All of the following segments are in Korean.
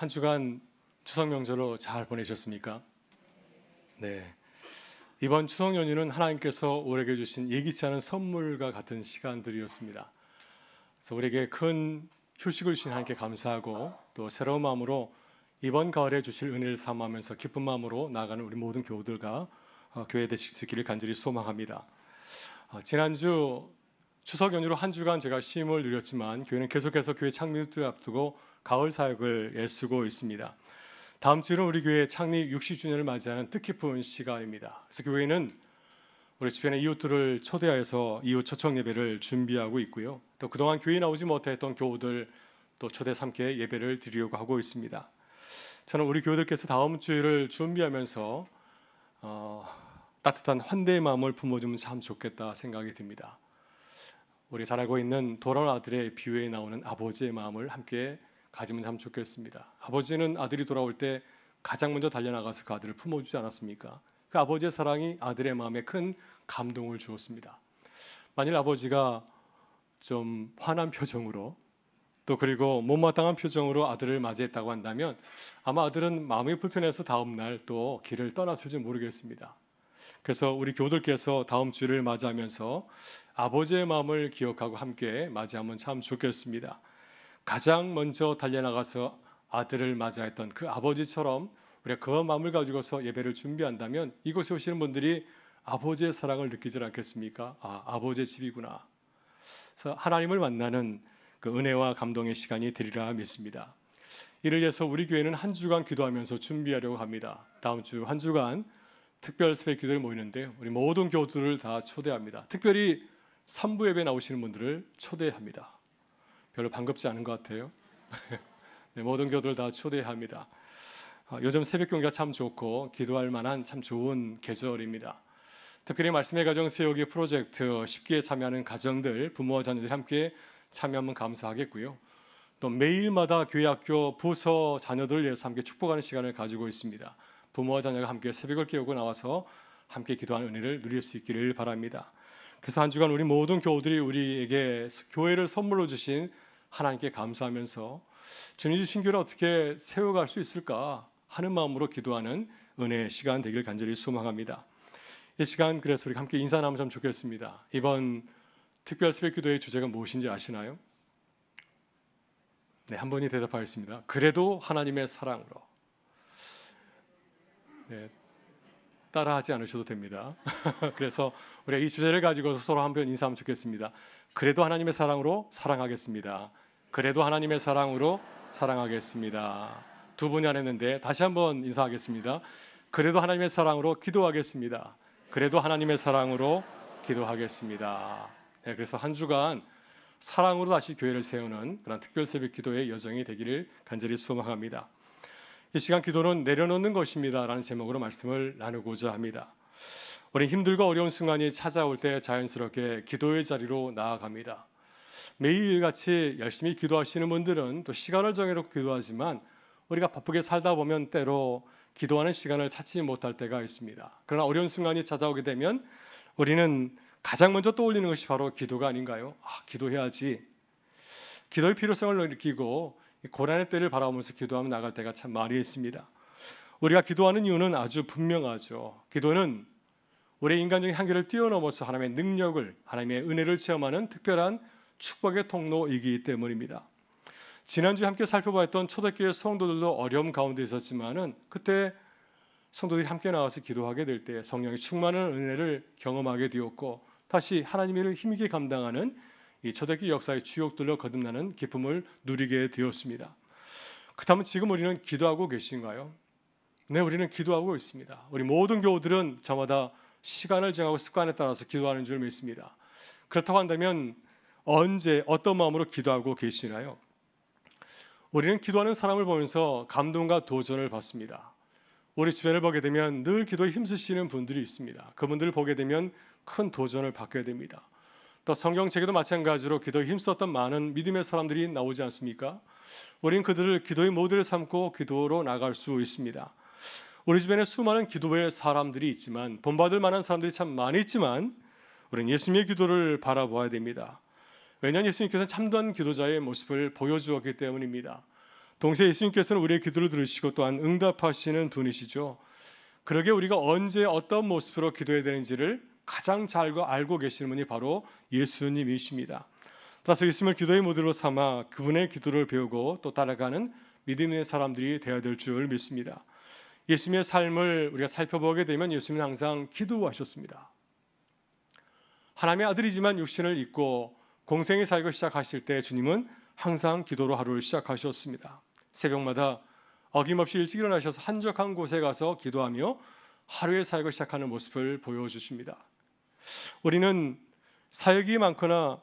한 주간 추석 명절로 잘 보내셨습니까? 네. 이번 추석 연휴는 하나님께서 우리에게 주신 예기치 않은 선물과 같은 시간들이었습니다. 그래서 우리에게 큰 휴식을 주신 하나님께 감사하고 또 새로운 마음으로 이번 가을에 주실 은혜를 삼으면서 기쁜 마음으로 나아가는 우리 모든 교우들과 교회 되실 수 있기를 간절히 소망합니다. 지난주 추석 연휴로 한 주간 제가 쉼을 누렸지만 교회는 계속해서 교회 창립을 앞두고 가을 사역을 애쓰고 있습니다. 다음 주는 우리 교회 창립 60주년을 맞이하는 뜻깊은 시간입니다. 그래서 교회는 우리 주변의 이웃들을 초대하여서 이웃 초청 예배를 준비하고 있고요. 또 그동안 교회에 나오지 못했던 교우들 또 초대 함께 예배를 드리려고 하고 있습니다. 저는 우리 교우들께서 다음 주일을 준비하면서 따뜻한 환대의 마음을 품어주면 참 좋겠다 생각이 듭니다. 우리 잘 알고 있는 돌아온 아들의 비유에 나오는 아버지의 마음을 함께 가지면 참 좋겠습니다. 아버지는 아들이 돌아올 때 가장 먼저 달려나가서 그 아들을 품어주지 않았습니까? 그 아버지의 사랑이 아들의 마음에 큰 감동을 주었습니다. 만일 아버지가 좀 화난 표정으로 또 그리고 못마땅한 표정으로 아들을 맞이했다고 한다면 아마 아들은 마음이 불편해서 다음 날 또 길을 떠났을지 모르겠습니다. 그래서 우리 교우들께서 다음 주를 맞이하면서 아버지의 마음을 기억하고 함께 맞이하면 참 좋겠습니다. 가장 먼저 달려나가서 아들을 맞이했던 그 아버지처럼 우리가 그 마음을 가지고서 예배를 준비한다면 이곳에 오시는 분들이 아버지의 사랑을 느끼지 않겠습니까? 아버지의 집이구나. 그래서 하나님을 만나는 그 은혜와 감동의 시간이 되리라 믿습니다. 이를 위해서 우리 교회는 한 주간 기도하면서 준비하려고 합니다. 다음 주 한 주간 특별 새벽 기도를 모이는데요. 우리 모든 교우들을 다 초대합니다. 특별히 3부 예배 나오시는 분들을 초대합니다. 별로 반갑지 않은 것 같아요. 네, 모든 교우들 다 초대합니다. 요즘 새벽 경기가 참 좋고 기도할 만한 참 좋은 계절입니다. 특별히 말씀의 가정 세우기 프로젝트 쉽게 참여하는 가정들, 부모와 자녀들이 함께 참여하면 감사하겠고요. 또 매일마다 교회 학교 부서 자녀들을 위해서 함께 축복하는 시간을 가지고 있습니다. 부모와 자녀가 함께 새벽을 깨우고 나와서 함께 기도하는 은혜를 누릴 수 있기를 바랍니다. 그래서 한 주간 우리 모든 교우들이 우리에게 교회를 선물로 주신 하나님께 감사하면서 주님 주신 교회를 어떻게 세워갈 수 있을까 하는 마음으로 기도하는 은혜의 시간 되기를 간절히 소망합니다. 이 시간 그래서 우리 함께 인사 나누면 참 좋겠습니다. 이번 특별 새벽 기도의 주제가 무엇인지 아시나요? 네, 한 분이 대답하였습니다. 그래도 하나님의 사랑으로. 네, 따라하지 않으셔도 됩니다. 그래서 우리가 이 주제를 가지고서 서로 한번 인사하면 좋겠습니다. 그래도 하나님의 사랑으로 사랑하겠습니다. 그래도 하나님의 사랑으로 사랑하겠습니다. 두 분이 안 했는데 다시 한번 인사하겠습니다. 그래도 하나님의 사랑으로 기도하겠습니다. 그래도 하나님의 사랑으로 기도하겠습니다. 네, 그래서 한 주간 사랑으로 다시 교회를 세우는 그런 특별 새벽 기도의 여정이 되기를 간절히 소망합니다. 이 시간 기도는 내려놓는 것입니다 라는 제목으로 말씀을 나누고자 합니다. 우리 힘들고 어려운 순간이 찾아올 때 자연스럽게 기도의 자리로 나아갑니다. 매일같이 열심히 기도하시는 분들은 또 시간을 정해놓고 기도하지만 우리가 바쁘게 살다 보면 때로 기도하는 시간을 찾지 못할 때가 있습니다. 그러나 어려운 순간이 찾아오게 되면 우리는 가장 먼저 떠올리는 것이 바로 기도가 아닌가요? 기도해야지. 기도의 필요성을 느끼고 고난의 때를 바라보면서 기도하며 나갈 때가 참 많이 있습니다. 우리가 기도하는 이유는 아주 분명하죠. 기도는 우리의 인간적인 한계를 뛰어넘어서 하나님의 능력을, 하나님의 은혜를 체험하는 특별한 축복의 통로이기 때문입니다. 지난주에 함께 살펴봤던 초대교회 성도들도 어려움 가운데 있었지만은 그때 성도들이 함께 나와서 기도하게 될 때 성령의 충만한 은혜를 경험하게 되었고 다시 하나님의 힘있게 감당하는 이 초대교회 역사의 주역들로 거듭나는 기쁨을 누리게 되었습니다. 그렇다면 지금 우리는 기도하고 계신가요? 네, 우리는 기도하고 있습니다. 우리 모든 교우들은 저마다 시간을 정하고 습관에 따라서 기도하는 줄 믿습니다. 그렇다고 한다면 언제 어떤 마음으로 기도하고 계시나요? 우리는 기도하는 사람을 보면서 감동과 도전을 받습니다. 우리 주변을 보게 되면 늘 기도에 힘쓰시는 분들이 있습니다. 그분들을 보게 되면 큰 도전을 받게 됩니다. 또 성경책에도 마찬가지로 기도에 힘썼던 많은 믿음의 사람들이 나오지 않습니까? 우리는 그들을 기도의 모델을 삼고 기도로 나갈 수 있습니다. 우리 주변에 수많은 기도의 사람들이 있지만 본받을 만한 사람들이 참 많이 있지만 우리는 예수님의 기도를 바라보아야 됩니다. 왜냐하면 예수님께서는 참된 기도자의 모습을 보여주었기 때문입니다. 동시에 예수님께서는 우리의 기도를 들으시고 또한 응답하시는 분이시죠. 그러게 우리가 언제 어떤 모습으로 기도해야 되는지를 가장 잘 알고 계시는 분이 바로 예수님이십니다. 따라서 예수님을 기도의 모델로 삼아 그분의 기도를 배우고 또 따라가는 믿음의 사람들이 되어야 될 줄 믿습니다. 예수님의 삶을 우리가 살펴보게 되면 예수님은 항상 기도하셨습니다. 하나님의 아들이지만 육신을 입고 공생의 사역을 시작하실 때 주님은 항상 기도로 하루를 시작하셨습니다. 새벽마다 어김없이 일찍 일어나셔서 한적한 곳에 가서 기도하며 하루의 사역을 시작하는 모습을 보여주십니다. 우리는 사역이 많거나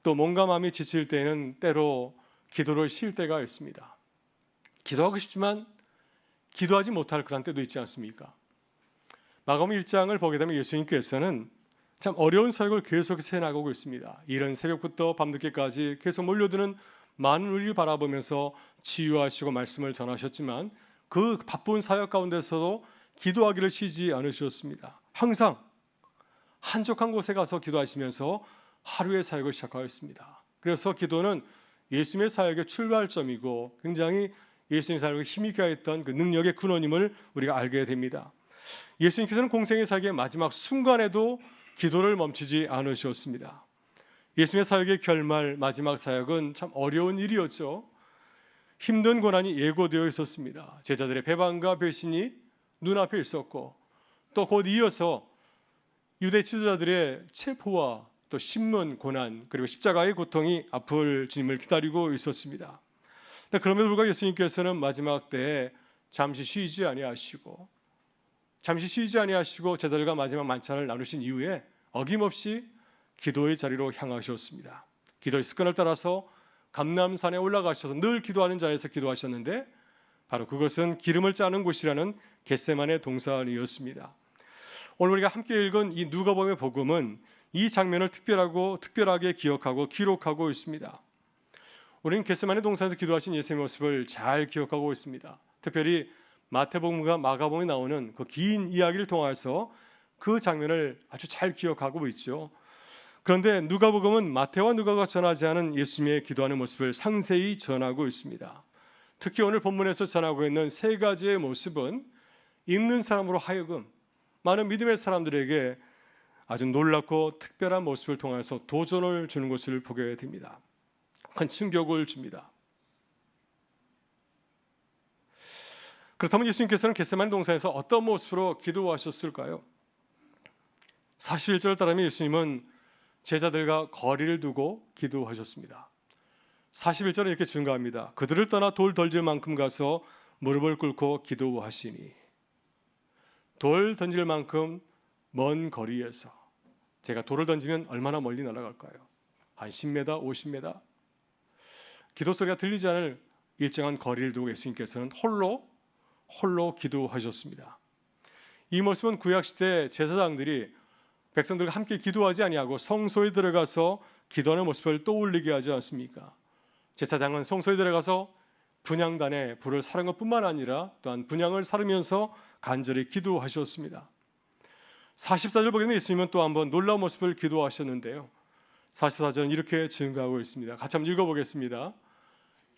또 몸과 마음이 지칠 때에는 때로 기도를 쉴 때가 있습니다. 기도하고 싶지만 기도하지 못할 그런 때도 있지 않습니까? 마가복음 1장을 보게 되면 예수님께서는 참 어려운 사역을 계속해서 해나가고 있습니다. 이른 새벽부터 밤늦게까지 계속 몰려드는 많은 우리를 바라보면서 치유하시고 말씀을 전하셨지만 그 바쁜 사역 가운데서도 기도하기를 쉬지 않으셨습니다. 항상 한적한 곳에 가서 기도하시면서 하루의 사역을 시작하였습니다. 그래서 기도는 예수님의 사역의 출발점이고 굉장히 예수님의 사역에 힘있게 했던 그 능력의 근원임을 우리가 알게 됩니다. 예수님께서는 공생의 사역의 마지막 순간에도 기도를 멈추지 않으셨습니다. 예수님의 사역의 결말 마지막 사역은 참 어려운 일이었죠. 힘든 고난이 예고되어 있었습니다. 제자들의 배반과 배신이 눈앞에 있었고 또 곧 이어서 유대 지도자들의 체포와 또 신문 고난 그리고 십자가의 고통이 앞을 주님을 기다리고 있었습니다. 그럼에도 불구하고 예수님께서는 마지막 때에 잠시 쉬지 아니하시고 제자들과 마지막 만찬을 나누신 이후에 어김없이 기도의 자리로 향하셨습니다. 기도의 습관을 따라서 감람산에 올라가셔서 늘 기도하는 자리에서 기도하셨는데 바로 그것은 기름을 짜는 곳이라는 겟세마네 동산이었습니다. 오늘 우리가 함께 읽은 이 누가복음의 복음은 이 장면을 특별하게 기억하고 기록하고 있습니다. 우리는 겟세마네 동산에서 기도하신 예수님의 모습을 잘 기억하고 있습니다. 특별히 마태복음과 마가복음에 나오는 그 긴 이야기를 통해서 그 장면을 아주 잘 기억하고 있죠. 그런데 누가복음은 마태와 누가가 전하지 않은 예수님의 기도하는 모습을 상세히 전하고 있습니다. 특히 오늘 본문에서 전하고 있는 세 가지의 모습은 읽는 사람으로 하여금 많은 믿음의 사람들에게 아주 놀랍고 특별한 모습을 통해서 도전을 주는 것을 보게 됩니다. 큰 충격을 줍니다. 그렇다면 예수님께서는 겟세마네 동산에서 어떤 모습으로 기도하셨을까요? 41절을 따르면 예수님은 제자들과 거리를 두고 기도하셨습니다. 41절은 이렇게 증가합니다. 그들을 떠나 돌 던질 만큼 가서 무릎을 꿇고 기도하시니. 돌 던질 만큼 먼 거리에서 제가 돌을 던지면 얼마나 멀리 날아갈까요? 한 10m, 50m 기도 소리가 들리지 않을 일정한 거리를 두고 예수님께서는 홀로 기도하셨습니다. 이 모습은 구약시대 제사장들이 백성들과 함께 기도하지 아니하고 성소에 들어가서 기도하는 모습을 떠올리게 하지 않습니까? 제사장은 성소에 들어가서 분향단에 불을 사른 것뿐만 아니라 또한 분향을 사르면서 간절히 기도하셨습니다. 44절 보게 되면 예수님은 또 한번 놀라운 모습을 기도하셨는데요. 44절은 이렇게 증가하고 있습니다. 같이 한번 읽어보겠습니다.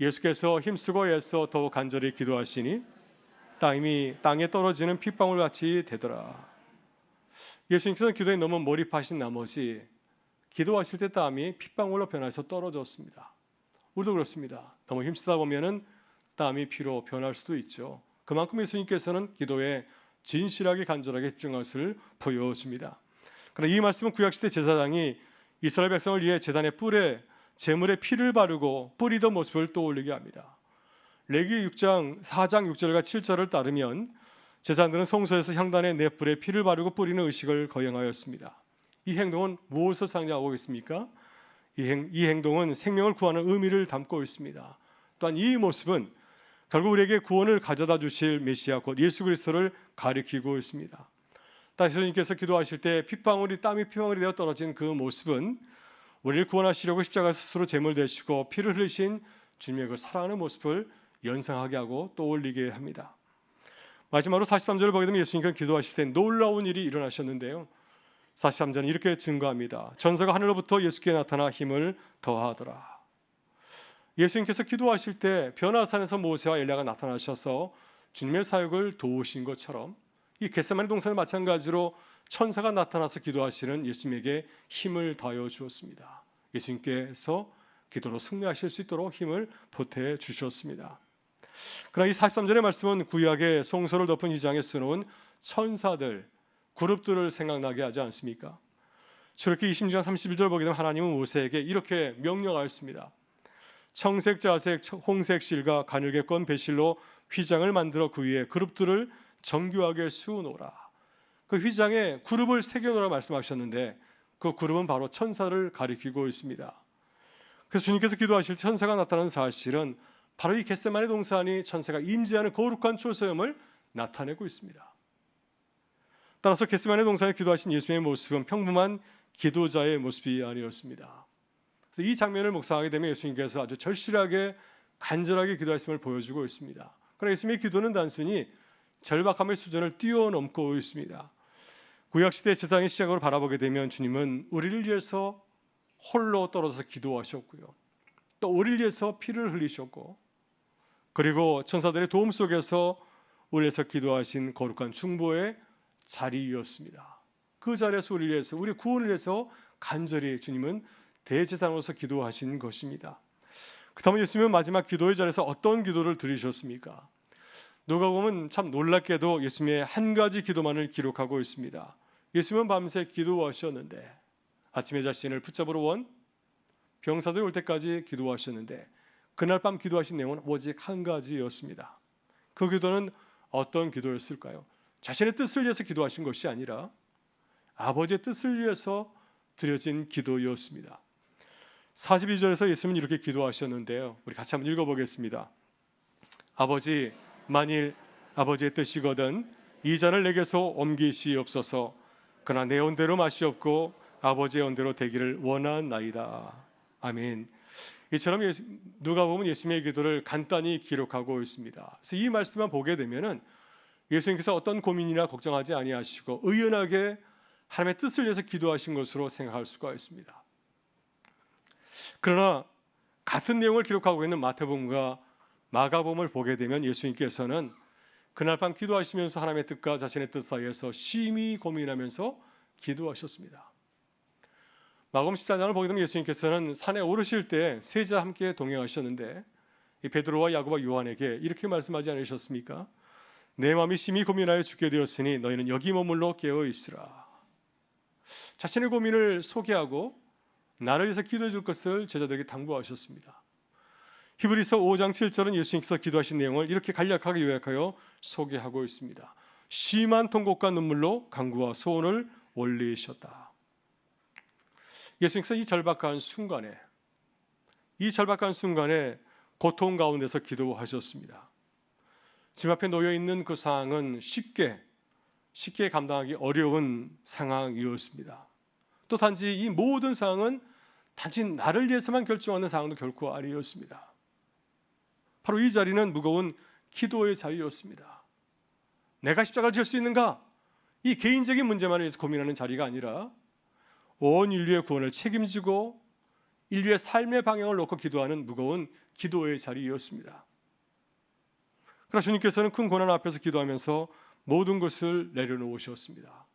예수께서 힘쓰고 애써 더욱 간절히 기도하시니 땀이 땅에 떨어지는 핏방울 같이 되더라. 예수님께서는 기도에 너무 몰입하신 나머지 기도하실 때 땀이 핏방울로 변해서 떨어졌습니다. 우리도 그렇습니다. 너무 힘쓰다 보면은 땀이 피로 변할 수도 있죠. 그만큼 예수님께서는 기도에 진실하게 간절하게 집중할 것을 보여줍니다. 그러나 이 말씀은 구약시대 제사장이 이스라엘 백성을 위해 제단의 뿔에 제물의 피를 바르고 뿌리던 모습을 떠올리게 합니다. 레위기 6장 4장 6절과 7절을 따르면 제사장들은 성소에서 향단에 네 뿔에 피를 바르고 뿌리는 의식을 거행하였습니다. 이 행동은 무엇을 상징하고 있습니까? 이 행동은 생명을 구하는 의미를 담고 있습니다. 또한 이 모습은 결국 우리에게 구원을 가져다 주실 메시아 곧 예수 그리스도를 가리키고 있습니다. 다시 예수님께서 기도하실 때 땀이 핏방울이 되어 떨어진 그 모습은 우리를 구원하시려고 십자가 스스로 제물 되시고 피를 흘리신 주님의 그 사랑하는 모습을 연상하게 하고 떠올리게 합니다. 마지막으로 43절을 보게 되면 예수님께서 기도하실 때 놀라운 일이 일어나셨는데요. 43절은 이렇게 증거합니다. 전사가 하늘로부터 예수께 나타나 힘을 더하더라. 예수님께서 기도하실 때 변화산에서 모세와 엘리야가 나타나셔서 주님의 사역을 도우신 것처럼 이 겟세마네 동산은 마찬가지로 천사가 나타나서 기도하시는 예수님에게 힘을 더하여 주었습니다. 예수님께서 기도로 승리하실 수 있도록 힘을 보태 주셨습니다. 그러나 이 43절의 말씀은 구약의 성소를 덮은 휘장에 써놓은 천사들, 그룹들을 생각나게 하지 않습니까? 출애굽기 26장 31절 보게 되면 하나님은 모세에게 이렇게 명령하였습니다. 청색, 자색, 홍색 실과 가늘게 건 배실로 휘장을 만들어 그 위에 그룹들을 정교하게 쑤놓으라. 그 휘장에 그룹을 새겨놓으라 말씀하셨는데 그 그룹은 바로 천사를 가리키고 있습니다. 그래서 주님께서 기도하실 때 천사가 나타나는 사실은 바로 이 겟세마네 동산이 천사가 임재하는 거룩한 초소임을 나타내고 있습니다. 따라서 겟세마네 동산에 기도하신 예수님의 모습은 평범한 기도자의 모습이 아니었습니다. 그래서 이 장면을 묵상하게 되면 예수님께서 아주 절실하게 간절하게 기도하심을 보여주고 있습니다. 그러나 예수님의 기도는 단순히 절박함의 수준을 뛰어넘고 있습니다. 구약시대 세상의 시작으로 바라보게 되면 주님은 우리를 위해서 홀로 떨어져서 기도하셨고요. 또 우리를 위해서 피를 흘리셨고 그리고 천사들의 도움 속에서 우리를 위해서 기도하신 거룩한 중보의 자리였습니다. 그 자리에서 우리를 위해서 우리 구원을 위해서 간절히 주님은 대제사장으로서 기도하신 것입니다. 그렇다면 예수님은 마지막 기도의 자리에서 어떤 기도를 드리셨습니까? 누가복음은 참 놀랍게도 예수님의 한 가지 기도만을 기록하고 있습니다. 예수님은 밤새 기도하셨는데 아침에 자신을 붙잡으러 온 병사들이 올 때까지 기도하셨는데 그날 밤 기도하신 내용은 오직 한 가지였습니다. 그 기도는 어떤 기도였을까요? 자신의 뜻을 위해서 기도하신 것이 아니라 아버지의 뜻을 위해서 드려진 기도였습니다. 42절에서 예수님은 이렇게 기도하셨는데요. 우리 같이 한번 읽어보겠습니다. 아버지, 만일 아버지의 뜻이거든 이 잔을 내게서 옮기시옵소서. 그러나 내 온대로 마시옵고 아버지의 온대로 되기를 원하나이다. 아멘. 이처럼 누가 보면 예수님의 기도를 간단히 기록하고 있습니다. 그래서 이 말씀만 보게 되면은 예수님께서 어떤 고민이나 걱정하지 아니하시고 의연하게 하나님의 뜻을 위해서 기도하신 것으로 생각할 수가 있습니다. 그러나 같은 내용을 기록하고 있는 마태복음과 마가복음을 보게 되면 예수님께서는 그날 밤 기도하시면서 하나님의 뜻과 자신의 뜻 사이에서 심히 고민하면서 기도하셨습니다. 마가복음 14장을 보게 되면 예수님께서는 산에 오르실 때 세자 함께 동행하셨는데 이 베드로와 야고보와 요한에게 이렇게 말씀하지 않으셨습니까? 내 마음이 심히 고민하여 죽게 되었으니 너희는 여기 머물러 깨어 있으라. 자신의 고민을 소개하고 나를 위해서 기도해 줄 것을 제자들에게 당부하셨습니다. 히브리서 5장 7절은 예수님께서 기도하신 내용을 이렇게 간략하게 요약하여 소개하고 있습니다. 심한 통곡과 눈물로 간구와 소원을 올리셨다. 예수님께서 이 절박한 순간에 고통 가운데서 기도하셨습니다. 집 앞에 놓여 있는 그 상황은 쉽게 감당하기 어려운 상황이었습니다. 또 단지 이 모든 상황은 단지 나를 위해서만 결정하는 상황도 결코 아니었습니다. 바로 이 자리는 무거운 기도의 자리였습니다. 내가 십자가를 질 수 있는가? 이 개인적인 문제만을 위해서 고민하는 자리가 아니라 온 인류의 구원을 책임지고 인류의 삶의 방향을 놓고 기도하는 무거운 기도의 자리였습니다. 그러나 주님께서는 큰 고난 앞에서 기도하면서 모든 것을 내려놓으셨습니다.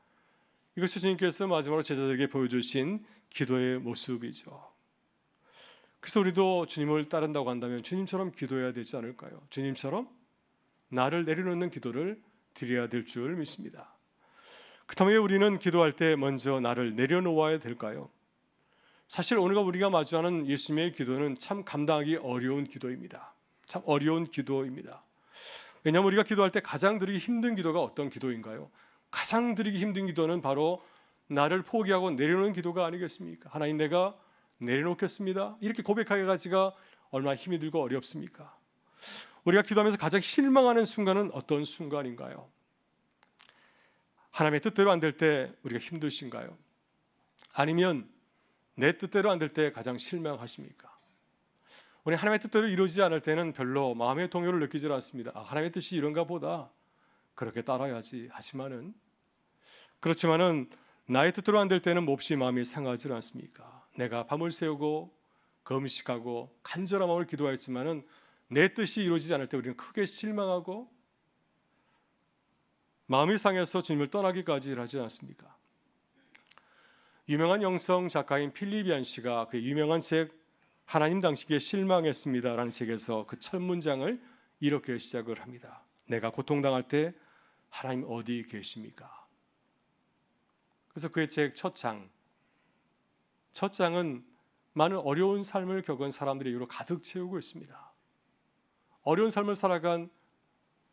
이것이 주님께서 마지막으로 제자들에게 보여주신 기도의 모습이죠. 그래서 우리도 주님을 따른다고 한다면 주님처럼 기도해야 되지 않을까요? 주님처럼 나를 내려놓는 기도를 드려야 될 줄 믿습니다. 그렇다면 왜 우리는 기도할 때 먼저 나를 내려놓아야 될까요? 사실 오늘과 우리가 마주하는 예수님의 기도는 참 감당하기 어려운 기도입니다. 참 어려운 기도입니다. 왜냐하면 우리가 기도할 때 가장 드리기 힘든 기도가 어떤 기도인가요? 가장 드리기 힘든 기도는 바로 나를 포기하고 내려놓는 기도가 아니겠습니까? 하나님, 내가 내려놓겠습니다. 이렇게 고백하기가 얼마나 힘이 들고 어렵습니까? 우리가 기도하면서 가장 실망하는 순간은 어떤 순간인가요? 하나님의 뜻대로 안 될 때 우리가 힘드신가요? 아니면 내 뜻대로 안 될 때 가장 실망하십니까? 우리 하나님의 뜻대로 이루어지지 않을 때는 별로 마음의 동요를 느끼지 않습니다. 하나님의 뜻이 이런가 보다, 그렇게 따라야지 하지만은, 그렇지만은 나의 뜻대로 안 될 때는 몹시 마음이 상하지 않습니까? 내가 밤을 새우고 금식하고 간절한 마음을 기도하였지만은 내 뜻이 이루어지지 않을 때 우리는 크게 실망하고 마음이 상해서 주님을 떠나기까지 하지 않습니까? 유명한 영성 작가인 필립 얀 씨가 그 유명한 책 하나님 당신께 실망했습니다라는 책에서 그 첫 문장을 이렇게 시작을 합니다. 내가 고통당할 때 하나님 어디 계십니까? 그래서 그의 책 첫 장은 많은 어려운 삶을 겪은 사람들의 이유로 가득 채우고 있습니다. 어려운 삶을 살아간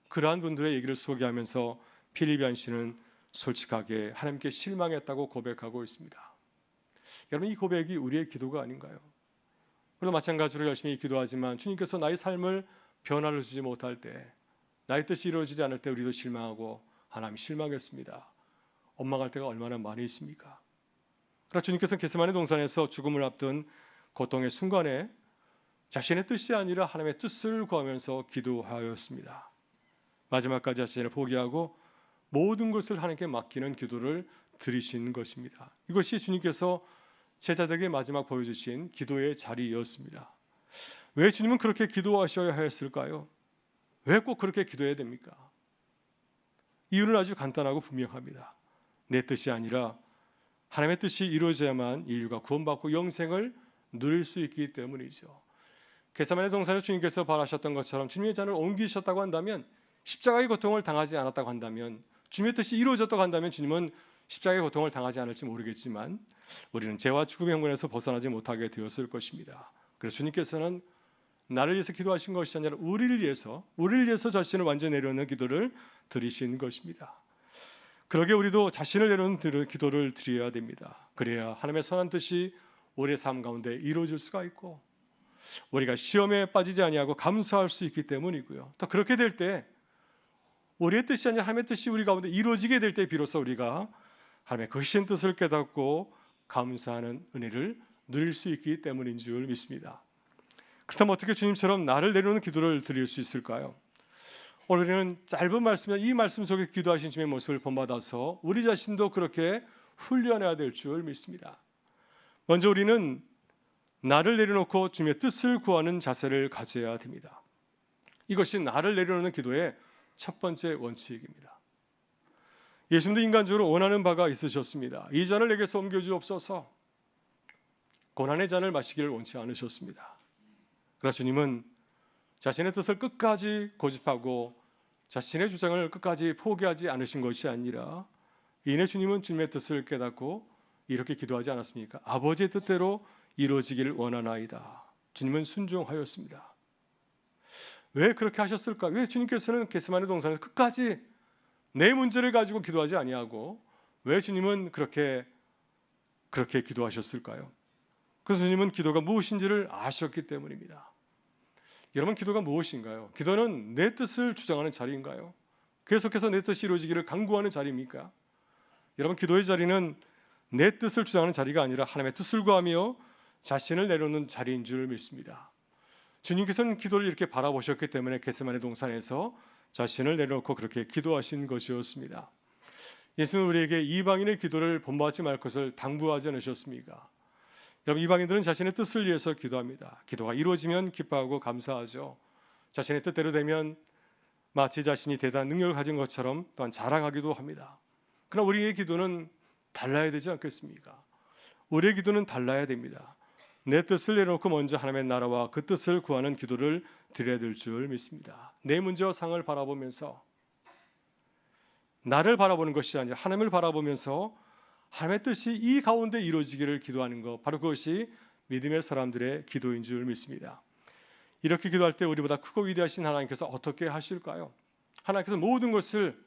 그러한 분들의 얘기를 소개하면서 필립 얀 씨는 솔직하게 하나님께 실망했다고 고백하고 있습니다. 여러분, 이 고백이 우리의 기도가 아닌가요? 우리도 마찬가지로 열심히 기도하지만 주님께서 나의 삶을 변화를 주지 못할 때, 나의 뜻이 이루어지지 않을 때 우리도 실망하고 하나님 실망했습니다. 원망할 때가 얼마나 많이 있습니까? 그러나 주님께서는 겟세마네 동산에서 죽음을 앞둔 고통의 순간에 자신의 뜻이 아니라 하나님의 뜻을 구하면서 기도하였습니다. 마지막까지 자신을 포기하고 모든 것을 하나님께 맡기는 기도를 드리신 것입니다. 이것이 주님께서 제자들에게 마지막 보여주신 기도의 자리였습니다. 왜 주님은 그렇게 기도하셔야 했을까요? 왜 꼭 그렇게 기도해야 됩니까? 이유는 아주 간단하고 분명합니다. 내 뜻이 아니라 하나님의 뜻이 이루어져야만 인류가 구원받고 영생을 누릴 수 있기 때문이죠. 겟세마네 동산에 주님께서 바라셨던 것처럼 주님의 잔을 옮기셨다고 한다면, 십자가의 고통을 당하지 않았다고 한다면, 주님의 뜻이 이루어졌다고 한다면 주님은 십자가의 고통을 당하지 않을지 모르겠지만 우리는 죄와 죽음의 형벌에서 벗어나지 못하게 되었을 것입니다. 그래서 주님께서는 나를 위해서 기도하신 것이 아니라 우리를 위해서 자신을 완전히 내려놓는 기도를 드리신 것입니다. 그러게 우리도 자신을 내려놓는 기도를 드려야 됩니다. 그래야 하나님의 선한 뜻이 우리의 삶 가운데 이루어질 수가 있고 우리가 시험에 빠지지 아니하고 감사할 수 있기 때문이고요. 또 그렇게 될 때 우리의 뜻이 아니라 하나님의 뜻이 우리 가운데 이루어지게 될 때 비로소 우리가 하나님의 거신 뜻을 깨닫고 감사하는 은혜를 누릴 수 있기 때문인 줄 믿습니다. 그렇다면 어떻게 주님처럼 나를 내려놓는 기도를 드릴 수 있을까요? 오늘은 짧은 말씀이나 이 말씀 속에 기도하신 주님의 모습을 본받아서 우리 자신도 그렇게 훈련해야 될 줄 믿습니다. 먼저 우리는 나를 내려놓고 주님의 뜻을 구하는 자세를 가져야 됩니다. 이것이 나를 내려놓는 기도의 첫 번째 원칙입니다. 예수님도 인간적으로 원하는 바가 있으셨습니다. 이 잔을 내게서 옮겨주옵소서. 고난의 잔을 마시기를 원치 않으셨습니다. 그러나 주님은 자신의 뜻을 끝까지 고집하고 자신의 주장을 끝까지 포기하지 않으신 것이 아니라 이내 주님은 주님의 뜻을 깨닫고 이렇게 기도하지 않았습니까? 아버지의 뜻대로 이루어지기를 원하나이다. 주님은 순종하였습니다. 왜 그렇게 하셨을까? 왜 주님께서는 겟세마네 동산에서 끝까지 내 문제를 가지고 기도하지 아니하고 왜 주님은 그렇게 기도하셨을까요? 그래서 주님은 기도가 무엇인지를 아셨기 때문입니다. 여러분, 기도가 무엇인가요? 기도는 내 뜻을 주장하는 자리인가요? 계속해서 내 뜻이 이루어지기를 간구하는 자리입니까? 여러분, 기도의 자리는 내 뜻을 주장하는 자리가 아니라 하나님의 뜻을 구하며 자신을 내려놓는 자리인 줄 믿습니다. 주님께서는 기도를 이렇게 바라보셨기 때문에 겟세마네 동산에서 자신을 내려놓고 그렇게 기도하신 것이었습니다. 예수는 우리에게 이방인의 기도를 본받지 말 것을 당부하지 않으셨습니까? 여러분, 이방인들은 자신의 뜻을 위해서 기도합니다. 기도가 이루어지면 기뻐하고 감사하죠. 자신의 뜻대로 되면 마치 자신이 대단한 능력을 가진 것처럼 또한 자랑하기도 합니다. 그러나 우리의 기도는 달라야 되지 않겠습니까? 우리의 기도는 달라야 됩니다. 내 뜻을 내려놓고 먼저 하나님의 나라와 그 뜻을 구하는 기도를 드려야 될 줄 믿습니다. 내 문제와 상을 바라보면서 나를 바라보는 것이 아니라 하나님을 바라보면서 하나님의 뜻이 이 가운데 이루어지기를 기도하는 것, 바로 그것이 믿음의 사람들의 기도인 줄 믿습니다. 이렇게 기도할 때 우리보다 크고 위대하신 하나님께서 어떻게 하실까요? 하나님께서 모든 것을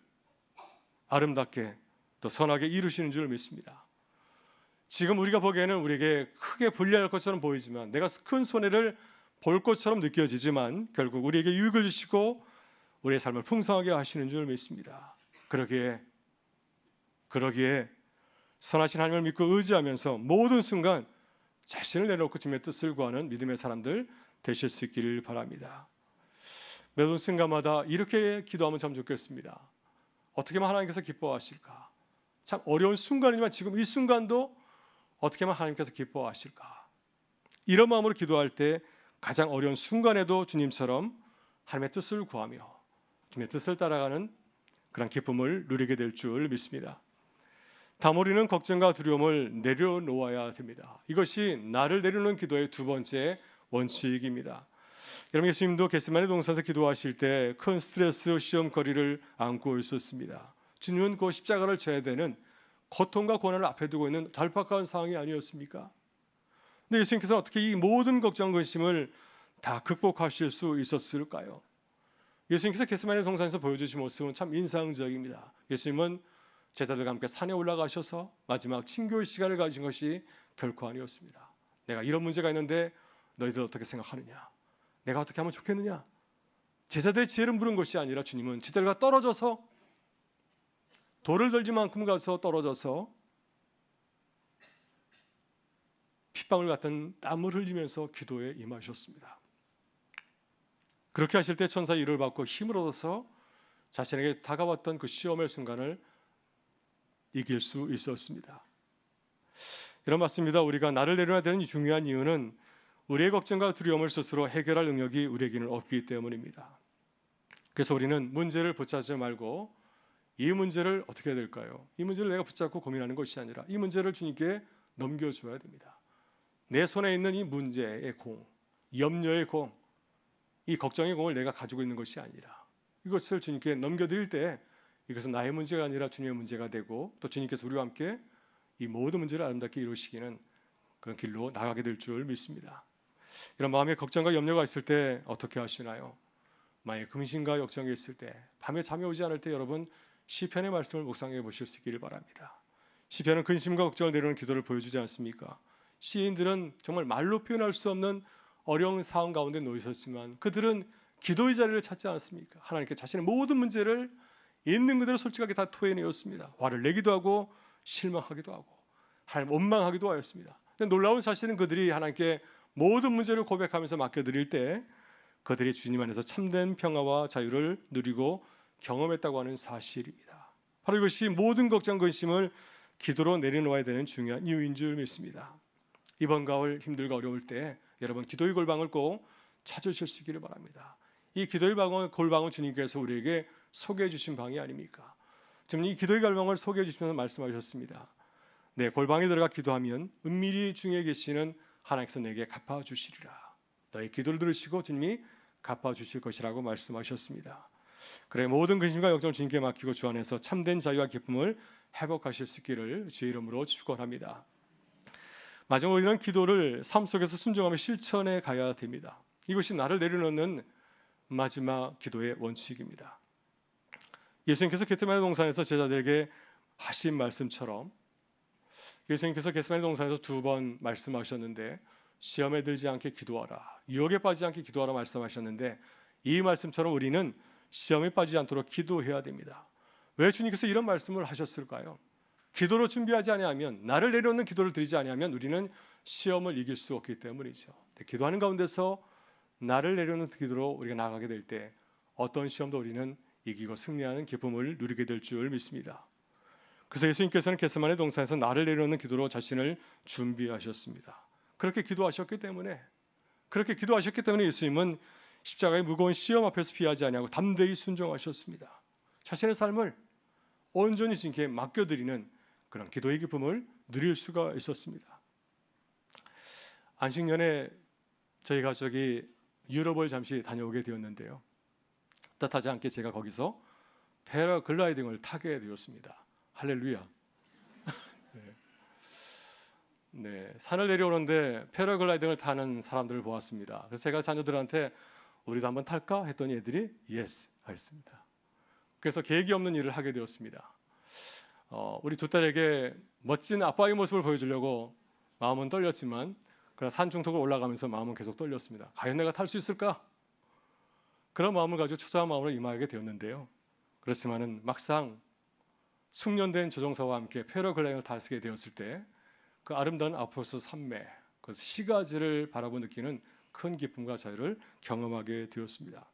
아름답게 또 선하게 이루시는 줄 믿습니다. 지금 우리가 보기에는 우리에게 크게 불리할 것처럼 보이지만, 내가 큰 손해를 볼 것처럼 느껴지지만 결국 우리에게 유익을 주시고 우리의 삶을 풍성하게 하시는 줄 믿습니다. 그러기에 선하신 하나님을 믿고 의지하면서 모든 순간 자신을 내놓고 주님의 뜻을 구하는 믿음의 사람들 되실 수 있기를 바랍니다. 매번 순간마다 이렇게 기도하면 참 좋겠습니다. 어떻게 하면 하나님께서 기뻐하실까? 참 어려운 순간이지만 지금 이 순간도 어떻게 하면 하나님께서 기뻐하실까? 이런 마음으로 기도할 때 가장 어려운 순간에도 주님처럼 하나님의 뜻을 구하며 주님의 뜻을 따라가는 그런 기쁨을 누리게 될 줄 믿습니다. 다음 우리는 걱정과 두려움을 내려놓아야 됩니다. 이것이 나를 내려놓는 기도의 두 번째 원칙입니다. 여러분, 예수님도 겟세마네 동산에서 기도하실 때 큰 스트레스 시험거리를 안고 있었습니다. 주님은 그 십자가를 져야 되는 고통과 고난을 앞에 두고 있는 절박한 상황이 아니었습니까? 근데 예수님께서는 어떻게 이 모든 걱정 근심을 다 극복하실 수 있었을까요? 예수님께서 겟세마네 동산에서 보여주신 모습은 참 인상적입니다. 예수님은 제자들과 함께 산에 올라가셔서 마지막 친교의 시간을 가진 것이 결코 아니었습니다. 내가 이런 문제가 있는데 너희들 어떻게 생각하느냐? 내가 어떻게 하면 좋겠느냐? 제자들의 지혜를 물은 것이 아니라 주님은 제자들과 떨어져서 돌을 들지 만큼 가서 떨어져서 핏방울 같은 땀을 흘리면서 기도에 임하셨습니다. 그렇게 하실 때 천사의 위로를 받고 힘을 얻어서 자신에게 다가왔던 그 시험의 순간을 이길 수 있었습니다. 이런 맞습니다. 우리가 나를 내려놔야 되는 중요한 이유는 우리의 걱정과 두려움을 스스로 해결할 능력이 우리에게는 없기 때문입니다. 그래서 우리는 문제를 붙잡지 말고 이 문제를 어떻게 해야 될까요? 이 문제를 내가 붙잡고 고민하는 것이 아니라 이 문제를 주님께 넘겨줘야 됩니다. 내 손에 있는 이 문제의 공, 염려의 공, 이 걱정의 공을 내가 가지고 있는 것이 아니라 이것을 주님께 넘겨드릴 때 이것은 나의 문제가 아니라 주님의 문제가 되고 또 주님께서 우리와 함께 이 모든 문제를 아름답게 이루시기는 그런 길로 나가게 될 줄 믿습니다. 이런 마음의 걱정과 염려가 있을 때 어떻게 하시나요? 만약 근심과 걱정이 있을 때 밤에 잠이 오지 않을 때 여러분 시편의 말씀을 묵상해 보실 수 있기를 바랍니다. 시편은 근심과 걱정을 내려놓는 기도를 보여주지 않습니까? 시인들은 정말 말로 표현할 수 없는 어려운 상황 가운데 놓여 있었지만 그들은 기도의 자리를 찾지 않았습니까? 하나님께 자신의 모든 문제를 있는 그대로 솔직하게 다 토해내었습니다. 화를 내기도 하고 실망하기도 하고 하나님 원망하기도 하였습니다. 근데 놀라운 사실은 그들이 하나님께 모든 문제를 고백하면서 맡겨드릴 때 그들이 주님 안에서 참된 평화와 자유를 누리고 경험했다고 하는 사실입니다. 바로 이것이 모든 걱정 근심을 기도로 내려놓아야 되는 중요한 이유인 줄 믿습니다. 이번 가을 힘들고 어려울 때 여러분 기도의 골방을 꼭 찾으실 수 있기를 바랍니다. 이 기도의 골방은 주님께서 우리에게 소개해 주신 방이 아닙니까? 지금 이 기도의 골방을 소개해 주시면서 말씀하셨습니다. 내 골방에 들어가 기도하면 은밀히 중에 계시는 하나님께서 내게 갚아주시리라. 너의 기도를 들으시고 주님이 갚아주실 것이라고 말씀하셨습니다. 그래 모든 근심과 걱정을 주님께 맡기고 주 안에서 참된 자유와 기쁨을 회복하실 수 있기를 주의 이름으로 축원합니다. 마지막으로 우리는 기도를 삶 속에서 순종하며 실천해 가야 됩니다. 이것이 나를 내려놓는 마지막 기도의 원칙입니다. 예수님께서 겟세마네 동산에서 제자들에게 하신 말씀처럼 예수님께서 겟세마네 동산에서 두 번 말씀하셨는데 시험에 들지 않게 기도하라, 유혹에 빠지지 않게 기도하라 말씀하셨는데 이 말씀처럼 우리는 시험에 빠지지 않도록 기도해야 됩니다. 왜 주님께서 이런 말씀을 하셨을까요? 기도로 준비하지 아니하면, 나를 내려놓는 기도를 드리지 아니하면 우리는 시험을 이길 수 없기 때문이죠. 기도하는 가운데서 나를 내려놓는 기도로 우리가 나가게 될 때 어떤 시험도 우리는 이기고 승리하는 기쁨을 누리게 될 줄 믿습니다. 그래서 예수님께서는 겟세마네 동산에서 나를 내려놓는 기도로 자신을 준비하셨습니다. 그렇게 기도하셨기 때문에 예수님은 십자가의 무거운 시험 앞에서 피하지 아니하고 담대히 순종하셨습니다. 자신의 삶을 온전히 주님께 맡겨드리는 그런 기도의 기쁨을 누릴 수가 있었습니다. 안식년에 저희 가족이 유럽을 잠시 다녀오게 되었는데요. 뜻하지 않게 제가 거기서 패러글라이딩을 타게 되었습니다. 할렐루야. 네, 산을 내려오는데 패러글라이딩을 타는 사람들을 보았습니다. 그래서 제가 자녀들한테 우리도 한번 탈까? 했더니 애들이 yes 하였습니다. 그래서 계획이 없는 일을 하게 되었습니다. 우리 두 딸에게 멋진 아빠의 모습을 보여주려고 마음은 떨렸지만 그러나 산중턱을 올라가면서 마음은 계속 떨렸습니다. 과연 내가 탈 수 있을까? 그런 마음을 가지고 초조한 마음으로 임하게 되었는데요. 그렇지만은 막상 숙련된 조종사와 함께 패러글라이딩을 타게 되었을 때 그 아름다운 아프로스 산맥, 그 시가지를 바라보 느끼는 큰 기쁨과 자유를 경험하게 되었습니다.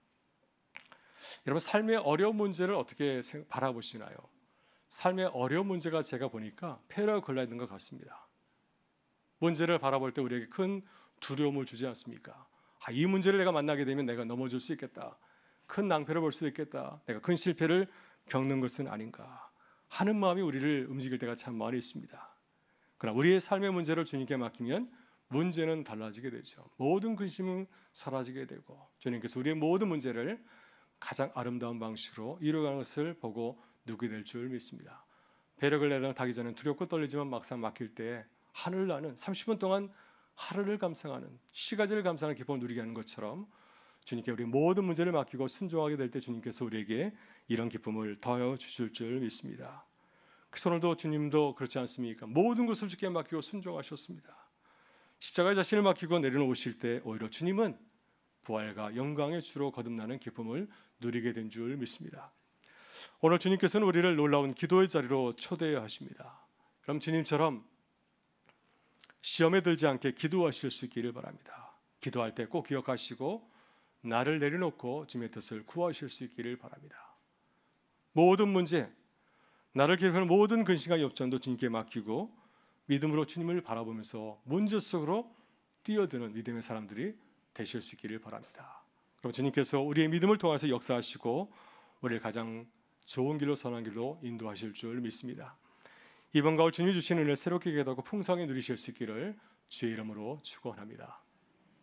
여러분 삶의 어려운 문제를 어떻게 바라보시나요? 삶의 어려운 문제가 제가 보니까 패러글라이딩과 같습니다. 문제를 바라볼 때 우리에게 큰 두려움을 주지 않습니까? 이 문제를 내가 만나게 되면 내가 넘어질 수 있겠다. 큰 낭패를 볼 수도 있겠다. 내가 큰 실패를 겪는 것은 아닌가 하는 마음이 우리를 움직일 때가 참 많이 있습니다. 그러나 우리의 삶의 문제를 주님께 맡기면 문제는 달라지게 되죠. 모든 근심은 사라지게 되고 주님께서 우리의 모든 문제를 가장 아름다운 방식으로 이루어가는 것을 보고 누게 될 줄 믿습니다. 배력을 내려 타기 전에 두렵고 떨리지만 막상 맡길 때 하늘 나는 30분 동안 하늘을 감상하는 시가지를 감상하는 기쁨을 누리게 하는 것처럼 주님께 우리 모든 문제를 맡기고 순종하게 될 때 주님께서 우리에게 이런 기쁨을 더하여 주실 줄 믿습니다. 그래서 오늘도 주님도 그렇지 않습니까? 모든 것을 주께 맡기고 순종하셨습니다. 십자가에 자신을 맡기고 내려놓으실 때 오히려 주님은 부활과 영광의 주로 거듭나는 기쁨을 누리게 된 줄 믿습니다. 오늘 주님께서는 우리를 놀라운 기도의 자리로 초대해야 하십니다. 그럼 주님처럼 시험에 들지 않게 기도하실 수 있기를 바랍니다. 기도할 때 꼭 기억하시고 나를 내려놓고 주님의 뜻을 구하실 수 있기를 바랍니다. 모든 문제, 나를 기록하는 모든 근심과 역전도 주님께 맡기고 믿음으로 주님을 바라보면서 문제 속으로 뛰어드는 믿음의 사람들이 되실 수 있기를 바랍니다. 그럼 주님께서 우리의 믿음을 통해서 역사하시고 우리를 가장 좋은 길로 선한 길로 인도하실 줄 믿습니다. 이번 가을 주님이 주신 은혜를 새롭게 깨닫고 풍성히 누리실 수 있기를 주의 이름으로 축원합니다.